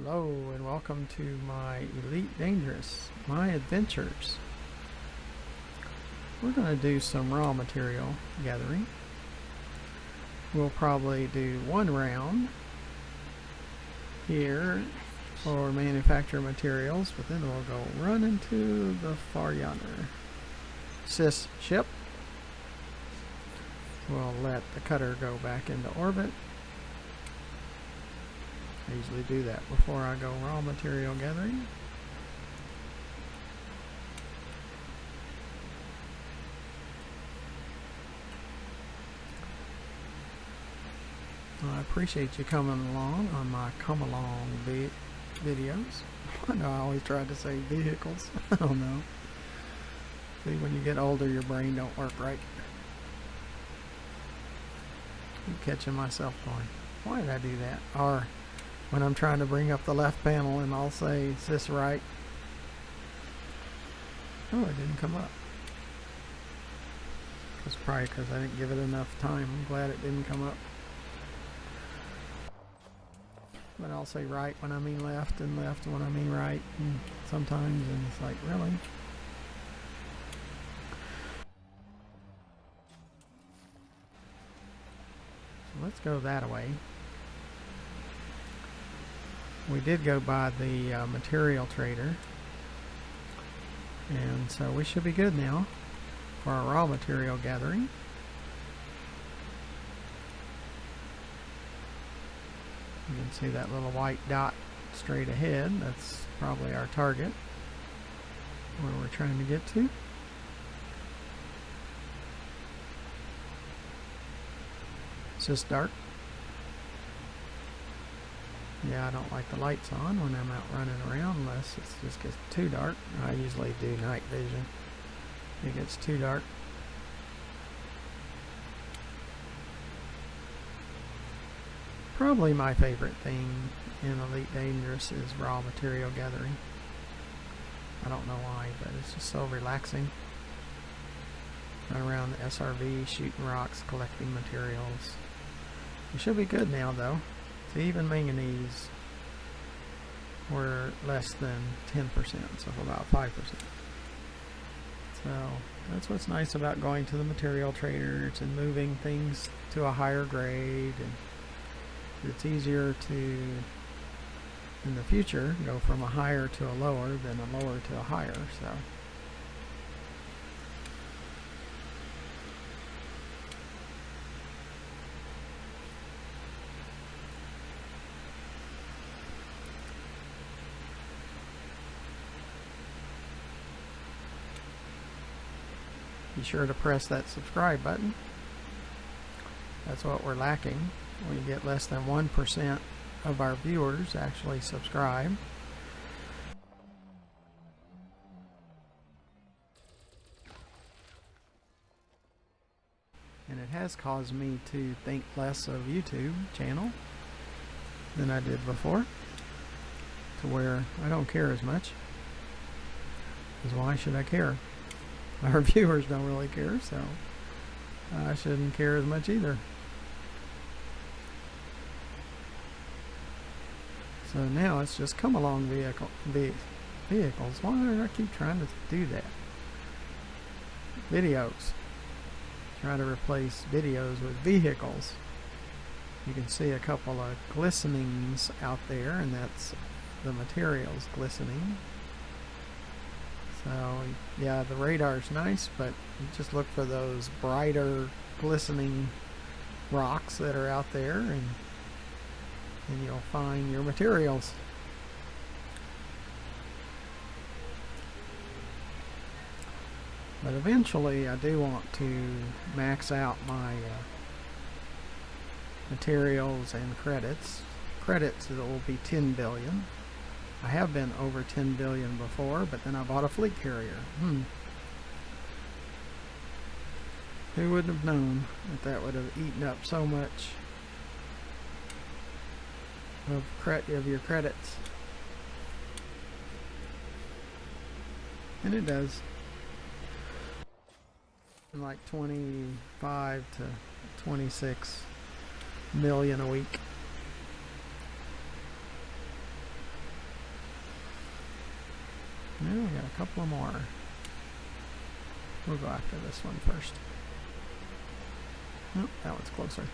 Hello and welcome to my Elite Dangerous, my adventures. We're going to do some raw material gathering. We'll probably do one round here for manufacture materials, but then we'll go run into the far yonder Sis ship. We'll let the cutter go back into orbit. I usually do that before I go raw material gathering. I appreciate you coming along on my come-along videos. I know I always tried to say vehicles. I don't know. See, when you get older, your brain don't work right. Keep catching myself going, why did I do that? Or when I'm trying to bring up the left panel and I'll say, is this right? Oh, it didn't come up. It's probably because I didn't give it enough time. I'm glad it didn't come up. But I'll say right when I mean left and left when I mean right. And sometimes, and it's like, really? So let's go that way. We did go by the material trader, and so we should be good now for our raw material gathering. You can see that little white dot straight ahead. That's probably our target, where we're trying to get to. It's just dark. Yeah, I don't like the lights on when I'm out running around unless it just gets too dark. I usually do night vision. It gets too dark. Probably my favorite thing in Elite Dangerous is raw material gathering. I don't know why, but it's just so relaxing. Run around the SRV, shooting rocks, collecting materials. We should be good now though. Even manganese were less than 10%, so about 5%. So that's what's nice about going to the material traders and moving things to a higher grade, and it's easier to, in the future, go from a higher to a lower than a lower to a higher. So be sure to press that subscribe button. That's what we're lacking. We get less than 1% of our viewers actually subscribe. And it has caused me to think less of YouTube channel than I did before, to where I don't care as much. Because why should I care? Our viewers don't really care, so I shouldn't care as much either. So now it's just come along vehicles. Why do I keep trying to do that? Videos. Try to replace videos with vehicles. You can see a couple of glistenings out there, and that's the materials glistening. So yeah, the radar's nice, but you just look for those brighter glistening rocks that are out there, and you'll find your materials. But eventually I do want to max out my materials and credits. Credits, it will be 10 billion. I have been over 10 billion before, but then I bought a fleet carrier. Who would have known that that would have eaten up so much of your credits? And it does. Like 25 to 26 million a week. Yeah, we got a couple of more. We'll go after this one first. Oh, that one's closer.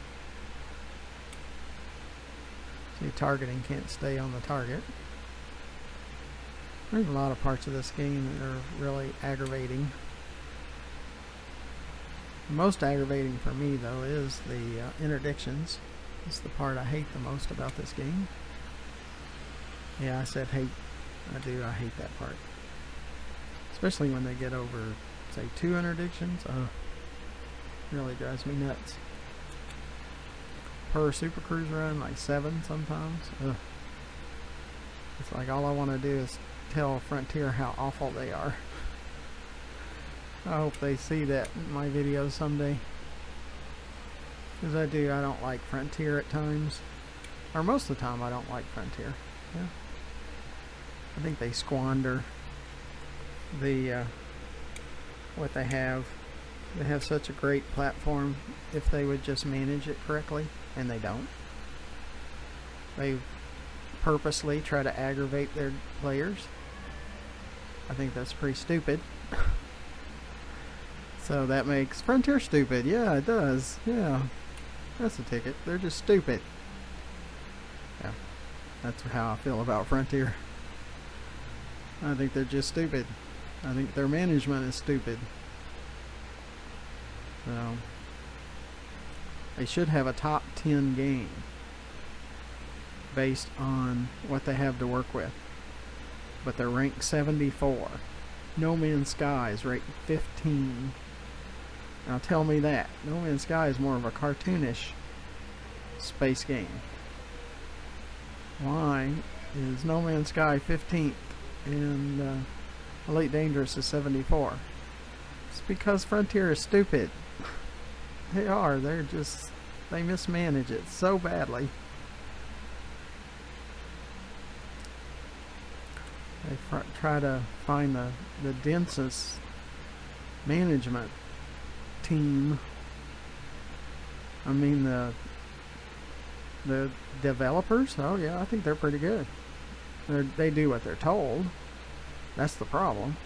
See, targeting can't stay on the target. There's a lot of parts of this game that are really aggravating. The most aggravating for me, though, is the interdictions. It's the part I hate the most about this game. Yeah, I said hate. I do. I hate that part. Especially when they get over, say, 2 interdictions. Really drives me nuts. Per Super Cruise run, like 7 sometimes. It's like all I want to do is tell Frontier how awful they are. I hope they see that in my videos someday. Because I don't like Frontier at times. Or most of the time I don't like Frontier. Yeah. I think they squander the what they have. They have such a great platform if they would just manage it correctly, and they don't. They purposely try to aggravate their players. I think that's pretty stupid. So that makes Frontier stupid. Yeah, it does. Yeah. That's a ticket. They're just stupid. Yeah. That's how I feel about Frontier. I think they're just stupid. I think their management is stupid. So they should have a top 10 game based on what they have to work with. But they're ranked 74. No Man's Sky is ranked 15. Now tell me that. No Man's Sky is more of a cartoonish space game. Why is No Man's Sky 15th and Elite Dangerous is 74? It's because Frontier is stupid. They are. They mismanage it so badly. They try to find the densest management team. I mean the developers. Oh yeah, I think they're pretty good. They do what they're told. That's the problem.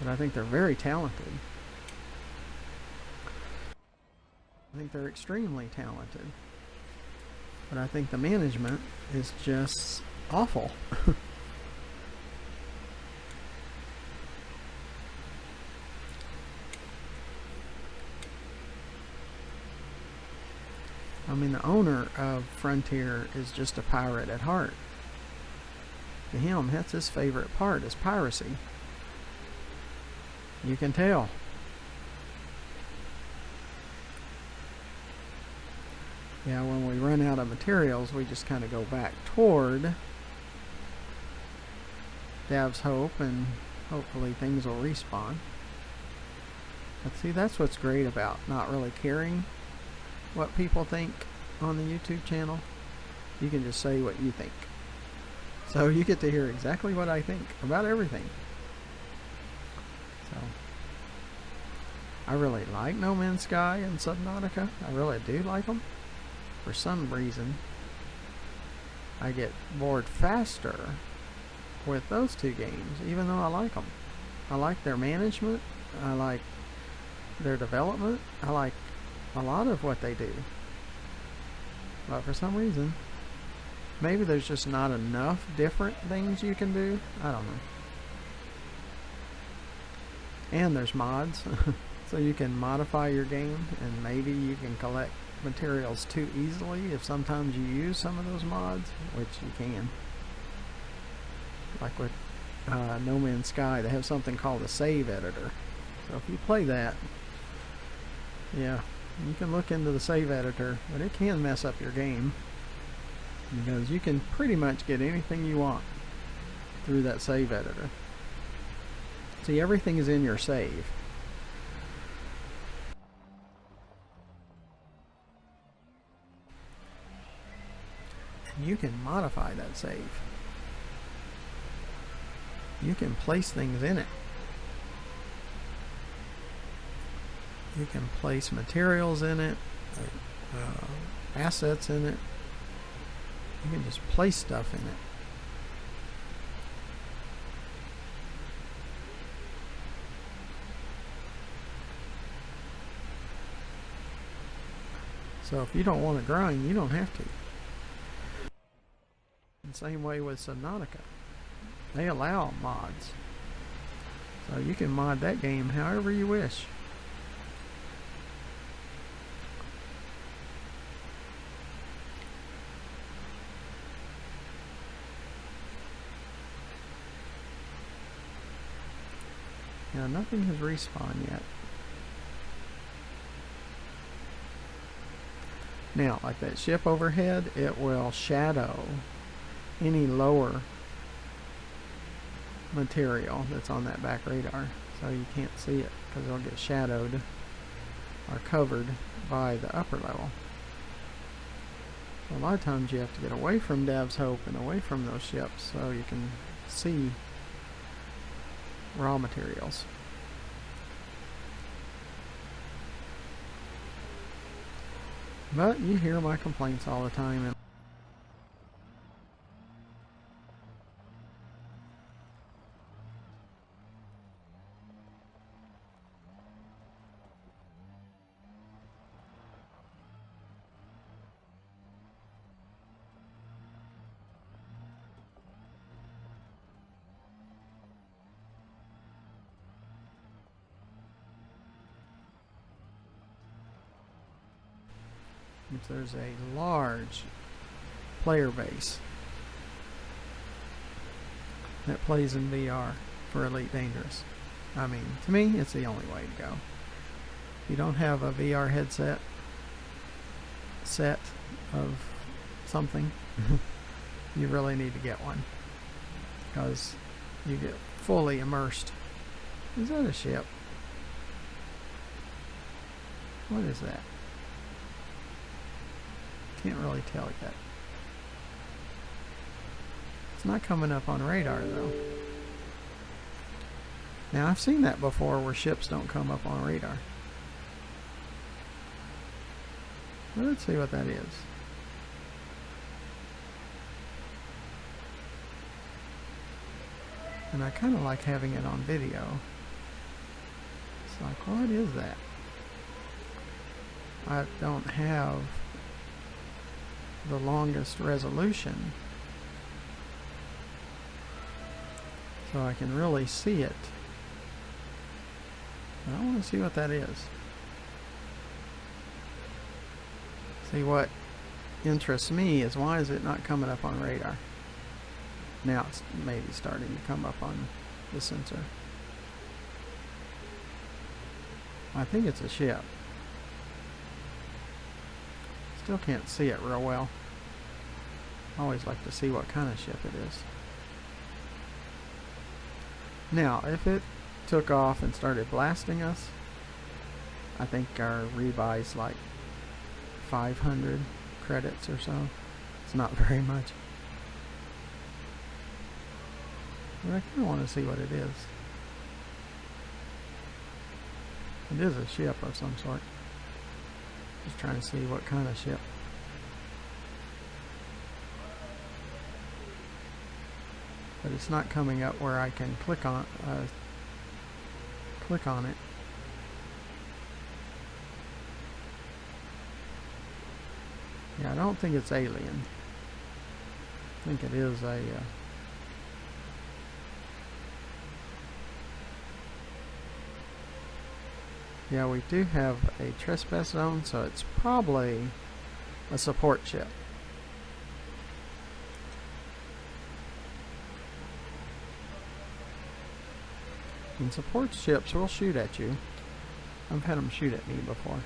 But I think they're very talented. I think they're extremely talented. But I think the management is just awful. I mean, the owner of Frontier is just a pirate at heart. To him, that's his favorite part, is piracy. You can tell. Yeah, when we run out of materials, we just kind of go back toward Dav's Hope, and hopefully things will respawn. But see, that's what's great about not really caring what people think on the YouTube channel. You can just say what you think. So you get to hear exactly what I think about everything. So I really like No Man's Sky and Subnautica. I really do like them. For some reason, I get bored faster with those two games, even though I like them. I like their management. I like their development. I like a lot of what they do. But for some reason, maybe there's just not enough different things you can do. I don't know. And there's mods. So you can modify your game, and maybe you can collect materials too easily if sometimes you use some of those mods, which you can. Like with No Man's Sky, they have something called a save editor. So if you play that, yeah, you can look into the save editor, but it can mess up your game, because you can pretty much get anything you want through that save editor. See, everything is in your save. You can modify that save. You can place things in it. You can place materials in it, assets in it. You can just place stuff in it. So if you don't want to grind, you don't have to. And same way with Subnautica. They allow mods. So you can mod that game however you wish. Now nothing has respawned yet. Now, like that ship overhead, it will shadow any lower material that's on that back radar. So you can't see it because it'll get shadowed or covered by the upper level. So a lot of times you have to get away from Dav's Hope and away from those ships so you can see raw materials. But you hear my complaints all the time. And if there's a large player base that plays in VR for Elite Dangerous, I mean, to me, it's the only way to go. If you don't have a VR headset set of something, you really need to get one, because you get fully immersed. Is that a ship? What is that? Can't really tell yet. It's not coming up on radar though. Now I've seen that before where ships don't come up on radar. Well, let's see what that is. And I kind of like having it on video. It's like, what is that? I don't have the longest resolution, so I can really see it. I want to see what that is. See, what interests me is, why is it not coming up on radar? Now it's maybe starting to come up on the sensor. I think it's a ship. Still can't see it real well. I always like to see what kind of ship it is. Now, if it took off and started blasting us, I think our rebuy's like 500 credits or so. It's not very much. But I kind of want to see what it is. It is a ship of some sort. Just trying to see what kind of ship. But it's not coming up where I can click on it. Yeah, I don't think it's alien. I think it is a yeah, we do have a trespass zone, so it's probably a support ship. And support ships will shoot at you. I've had them shoot at me before.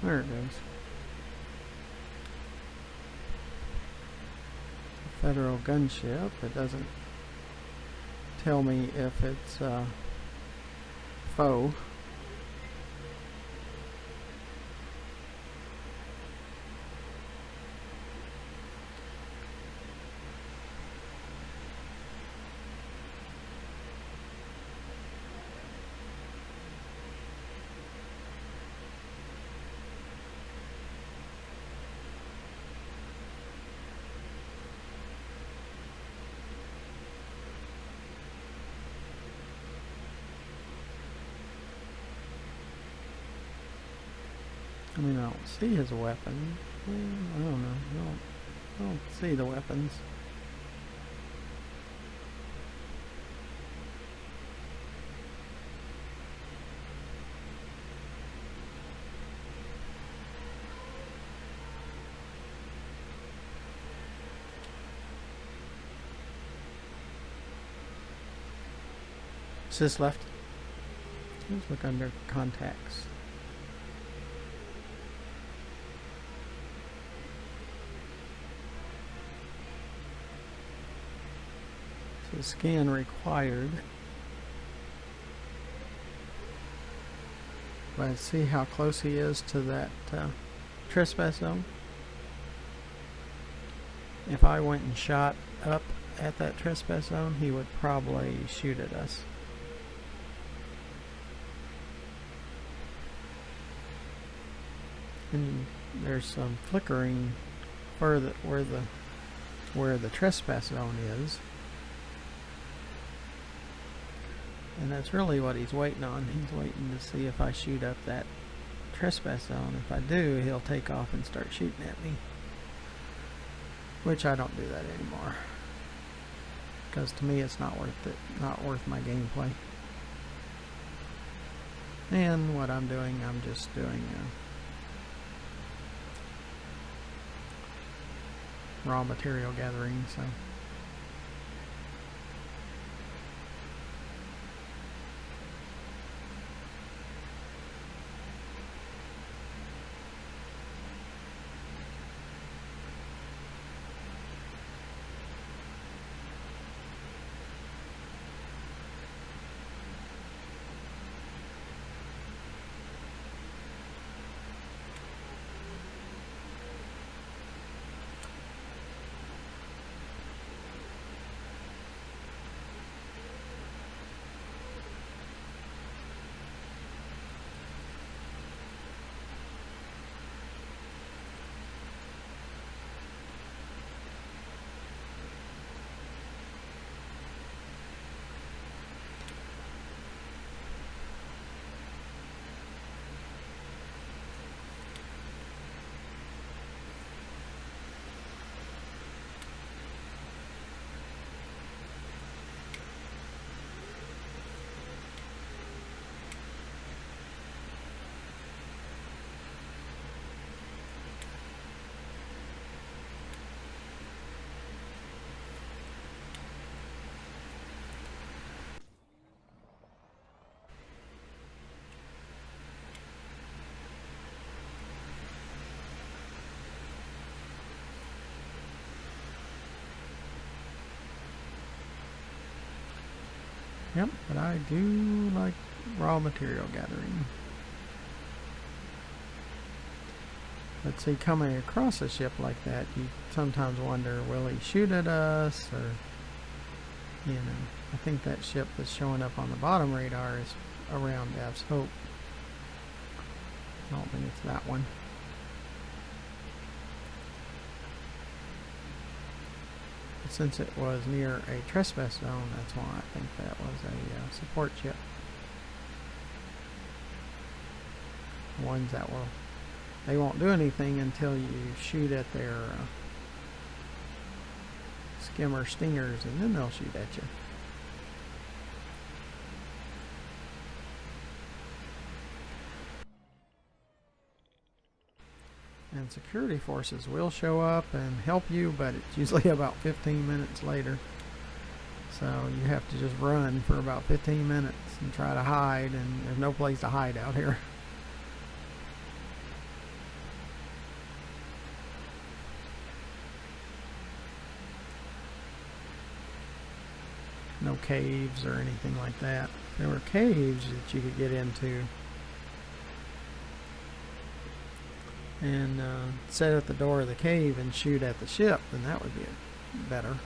There it goes. Federal gunship. It doesn't tell me if it's foe. I mean, I don't see his weapon. I don't know. I don't see the weapons. Is this left? Let's look under contacts. So scan required. But see how close he is to that trespass zone? If I went and shot up at that trespass zone, he would probably shoot at us. And there's some flickering further where the trespass zone is. And that's really what he's waiting on. He's waiting to see if I shoot up that trespass zone. If I do, he'll take off and start shooting at me. Which I don't do that anymore. Because to me it's not worth it. Not worth my gameplay. And what I'm doing, I'm just doing raw material gathering, so yep, but I do like raw material gathering. But see, coming across a ship like that, you sometimes wonder, will he shoot at us, or, you know, I think that ship that's showing up on the bottom radar is around Dav's Hope. I don't think it's that one. But since it was near a trespass zone, that's why I think that was a support ship. Ones that will, they won't do anything until you shoot at their skimmer stingers, and then they'll shoot at you. And security forces will show up and help you, but it's usually about 15 minutes later. So you have to just run for about 15 minutes and try to hide, and there's no place to hide out here. No caves or anything like that. If there were caves that you could get into and set at the door of the cave and shoot at the ship, then that would be better.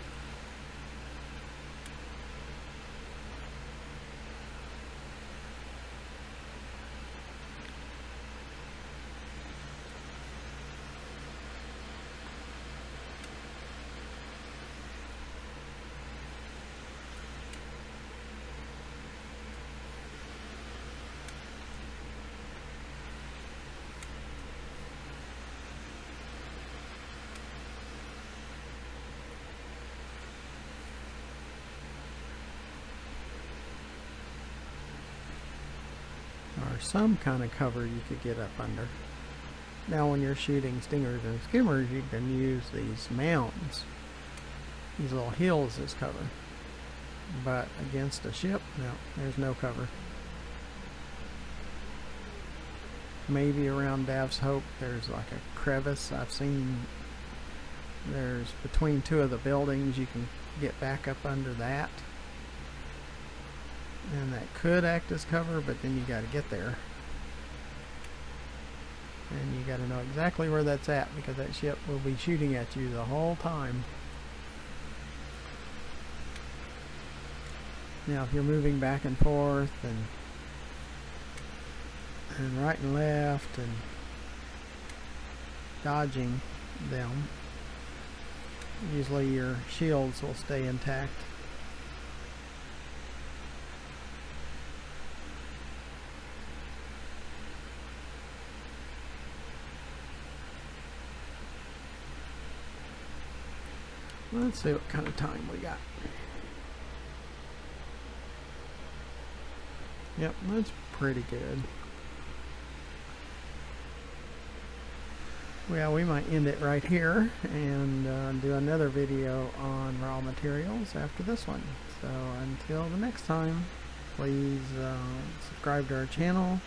some kind of cover you could get up under. Now when you're shooting stingers and skimmers, you can use these mounds, these little hills as cover. But against a ship, no, there's no cover. Maybe around Dav's Hope there's like a crevice. I've seen there's between two of the buildings you can get back up under that, and that could act as cover, but then you got to get there and you got to know exactly where that's at, because that ship will be shooting at you the whole time. Now if you're moving back and forth and right and left and dodging them, usually your shields will stay intact. Let's see what kind of time we got. Yep, that's pretty good. Well, we might end it right here and do another video on raw materials after this one. So until the next time, please subscribe to our channel,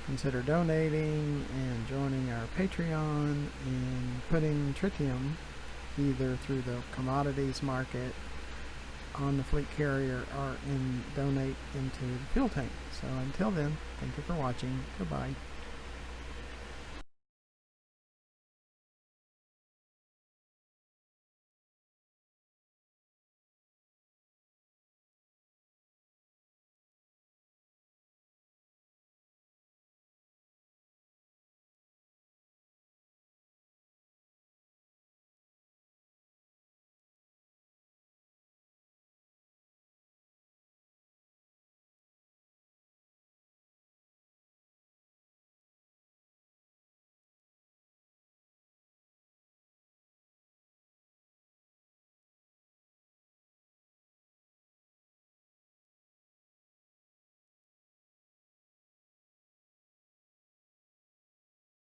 consider donating and joining our Patreon, and putting tritium either through the commodities market on the fleet carrier or donate into the fuel tank. So until then, thank you for watching. Goodbye.